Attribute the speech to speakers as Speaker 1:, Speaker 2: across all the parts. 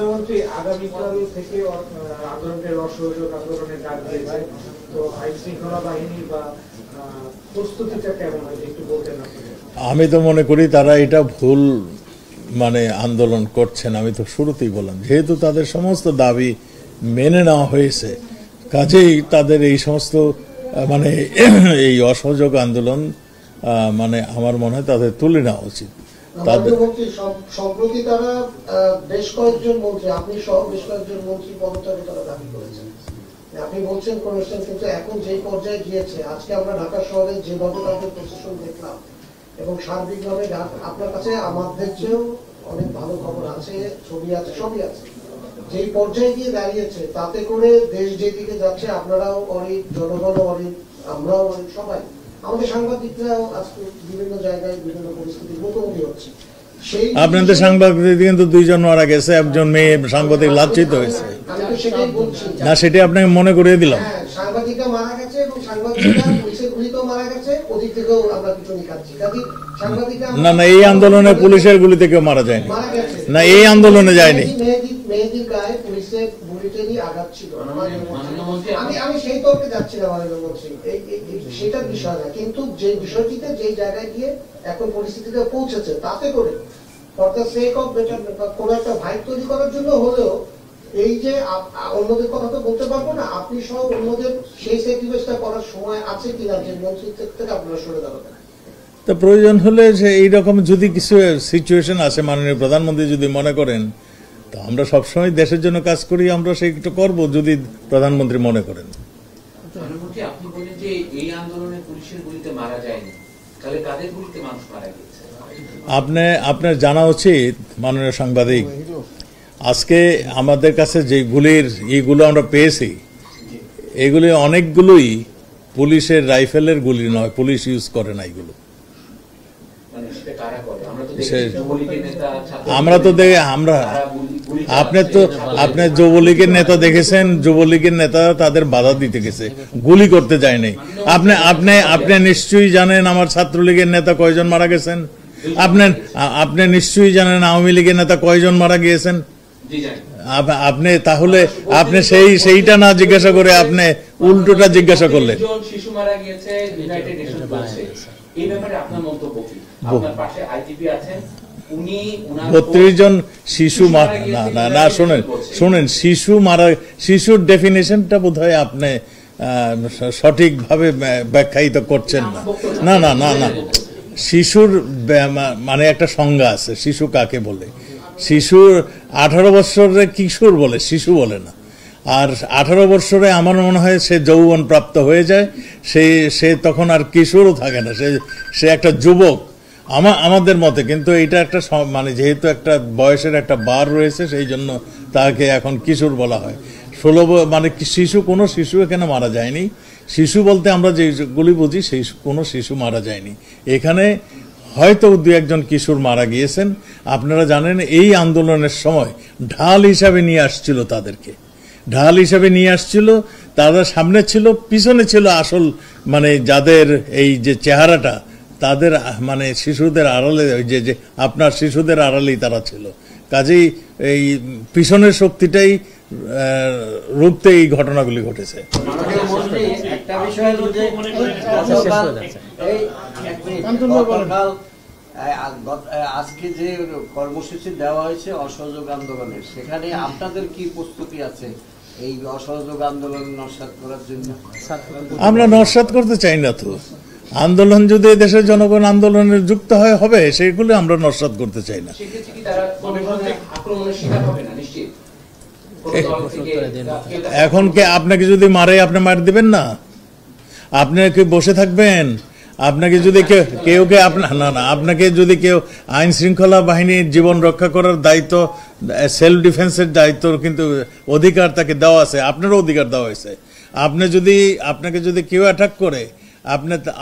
Speaker 1: মহামন্ত্রী আগামীকাল থেকে আন্দোলনের অসহযোগ আন্দোলনের ডাক দিয়েছে, তো আইন শৃঙ্খলা বাহিনী বা প্রস্তুতিটা কেমন হয় একটু বলতেন আপনি?
Speaker 2: আমি তো মনে করি তারা এটা ভুল মানে আন্দোলন করছেন। আমি তো শুরুতেই বললাম, যেহেতু তাদের সমস্ত দাবি মেনে নেওয়া হয়েছে, কাজেই তাদের এই সমস্ত মানে এই অসহযোগ আন্দোলন মানে আমার মনে হয় তাদের তুলে নেওয়া উচিত।
Speaker 3: সম্প্রতি তারা বেশ কয়েকজন মন্ত্রী, আপনি সহ বেশ কয়েকজন মন্ত্রী পদত্যাগের তারা দাবি করেছেন, আপনি বলছেন করেছেন, কিন্তু এখন যে পর্যায়ে গিয়েছে, আজকে আমরা ঢাকা শহরে যেভাবে তাদের প্রশাসন দেখলাম এবং সার্বিকভাবে আপনার কাছে আমাদের চেয়েও অনেক ভালো খবর আছে, ছবি আছে, সবই আছে, যেই পর্যায়ে গিয়ে দাঁড়িয়েছে তাতে করে দেশ যেদিকে যাচ্ছে আপনারাও অনেক, জনগণও অনেক, আমরাও অনেক, সবাই, আমাদের সাংবাদিকরাও আজকে বিভিন্ন জায়গায় বিভিন্ন পরিস্থিতির মুখোমুখি হচ্ছে।
Speaker 2: আপনাদের সাংবাদিক কিন্তু দুইজন মারা গেছে, একজন মেয়ে সাংবাদিক লাঞ্ছিত হয়েছে না, সেটা আপনাকে মনে করিয়ে দিলাম।
Speaker 3: সাংবাদিকরা মারা গেছে এবং সাংবাদিকরা পুলিশের গুলিতেও মারা গেছে, ওদিক থেকেও আমরা কিছু খাচ্ছি।
Speaker 2: না না, এই আন্দোলনে পুলিশের গুলিতে কেউ মারা যায়নি, না এই আন্দোলনে যায়নি।
Speaker 3: মেহেদীর গায়ে পুলিশের বুলেটেরই আঘাত ছিল। আমি সেই তর্কে যাচ্ছি না মাননীয় মন্ত্রী, সেটার বিষয় না, কিন্তু যে বিষয়টিতে যে জায়গায় গিয়ে এখন পরিস্থিতিটা পৌঁছেছে, তাতে করে for the sake of betterment বা কোনো একটা ভাইব তৈরি করার জন্য হলেও, এই যে অন্যদের কথা তো বলতে পারবো না, আপনি সহ অন্যদের সেই স্যাক্রিফাইসটা করার সময় আছে কিনা যে মন্ত্রিত্ব থেকে আপনারা সরে দাঁড়াবেন?
Speaker 2: তা প্রয়োজন হলে যে এইরকম যদি কিছু সিচুয়েশন আসে, মাননীয় প্রধানমন্ত্রী যদি মনে করেন, তো আমরা সবসময় দেশের জন্য কাজ করি, আমরা সেইটা করবো যদি প্রধানমন্ত্রী মনে করেন।
Speaker 4: আপনি বলেন যে এই আন্দোলনে পুলিশের গুলিতে মারা যায়নি, তাহলে কাদের গুলিতে মানুষ মারা গেছে?
Speaker 2: আপনার জানা উচিত মাননীয় সাংবাদিক, আজকে আমাদের কাছে যে গুলির এইগুলো আমরা পেয়েছি, এগুলি অনেকগুলোই পুলিশের রাইফেলের গুলি নয়, পুলিশ ইউজ করে না এগুলো। আমরা তো আপনি যুবলীগের নেতা দেখেছেন, যুবলীগের নেতা তাদের বাধা দিতে গেছে, গুলি করতে যায় নাই। আপনি নিশ্চয়ই জানেন আমার ছাত্রলীগের নেতা কয়জন মারা গেছেন, আপনি নিশ্চয়ই জানেন আওয়ামী লীগের নেতা কয়জন মারা গিয়েছেন। আপনি তাহলে আপনি সেইটা না জিজ্ঞাসা করে আপনি উল্টোটা জিজ্ঞাসা করলেন।
Speaker 4: শিশু মারা গিয়েছে, ইউনাইটেড নেশন বলছে, এই ব্যাপারে আপনার মন্তব্য কি? আপনার পাশে আইজিপি আছেন, উনি
Speaker 2: 32 জন শিশু না শুনেন শিশুর ডেফিনেশনটা বোধহয় আপনি সঠিকভাবে ব্যাখ্যায়িত করছেন না। না না না না, শিশুর মানে একটা সংজ্ঞা আছে, শিশু কাকে বলে। শিশুর 18 বছরে কিশোর বলে, শিশু বলে না। আর 18 বছরে আমার মনে হয় সে যৌবন প্রাপ্ত হয়ে যায়, সে তখন আর কিশোরও থাকে না, সে একটা যুবক আমাদের মতে। কিন্তু এটা একটা মানে যেহেতু একটা বয়সের একটা বার রয়েছে, সেই জন্য তাকে এখন কিশোর বলা হয়। 16 মানে শিশু, কোনো শিশু এখানে মারা যায়নি। শিশু বলতে আমরা যেগুলি বুঝি, সেই কোনো শিশু মারা যায়নি এখানে। হয়তো 2-1 কিশোর মারা গিয়েছেন। আপনারা জানেন এই আন্দোলনের সময় ঢাল হিসাবে নিয়ে আসছিল, তাদেরকে ঢাল হিসাবে নিয়ে আসছিল। তারা সামনে ছিল, পিছনে ছিল আসল মানে যাদের এই যে চেহারাটা, তাদের মানে শিশুদের আড়ালে, যে আপনার শিশুদের আড়ালেই তারা ছিল। কাজেই এই পিছনের শক্তিটাই রুখতে এই ঘটনাগুলি ঘটেছে।
Speaker 5: আজকে যে কর্মসূচি দেওয়া হয়েছে অসহযোগ আন্দোলনের, সেখানে আপনাদের কি প্রস্তুতি আছে এই অসহযোগ আন্দোলন নস্যাৎ করার জন্য?
Speaker 2: আমরা নস্যাৎ করতে চাই না তো। আন্দোলন যদি দেশের জনগণ আন্দোলনের যুক্ত হবে, সেগুলো আমরা নস্যাৎ করতে চাই না। এখন কে আপনাকে যদি মারে, আপনি মার দিবেন না? আপনি কি বসে থাকবেন? আপনাকে যদি কেউ আপনাকে যদি কেউ আইন শৃঙ্খলা বাহিনীর জীবন রক্ষা করার দায়িত্ব, সেলফ ডিফেন্সের দায়িত্ব কিন্তু অধিকার তাকে দেওয়া আছে, আপনারও অধিকার দেওয়া হয়েছে। আপনাকে যদি কেউ অ্যাটাক করে,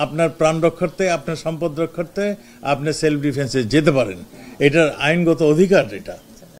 Speaker 2: আপনার প্রাণ রক্ষার্থে, আপনার সম্পদ রক্ষার্থে আপনি সেলফ ডিফেন্সে যেতে পারেন, এটার আইনগত অধিকার এটা।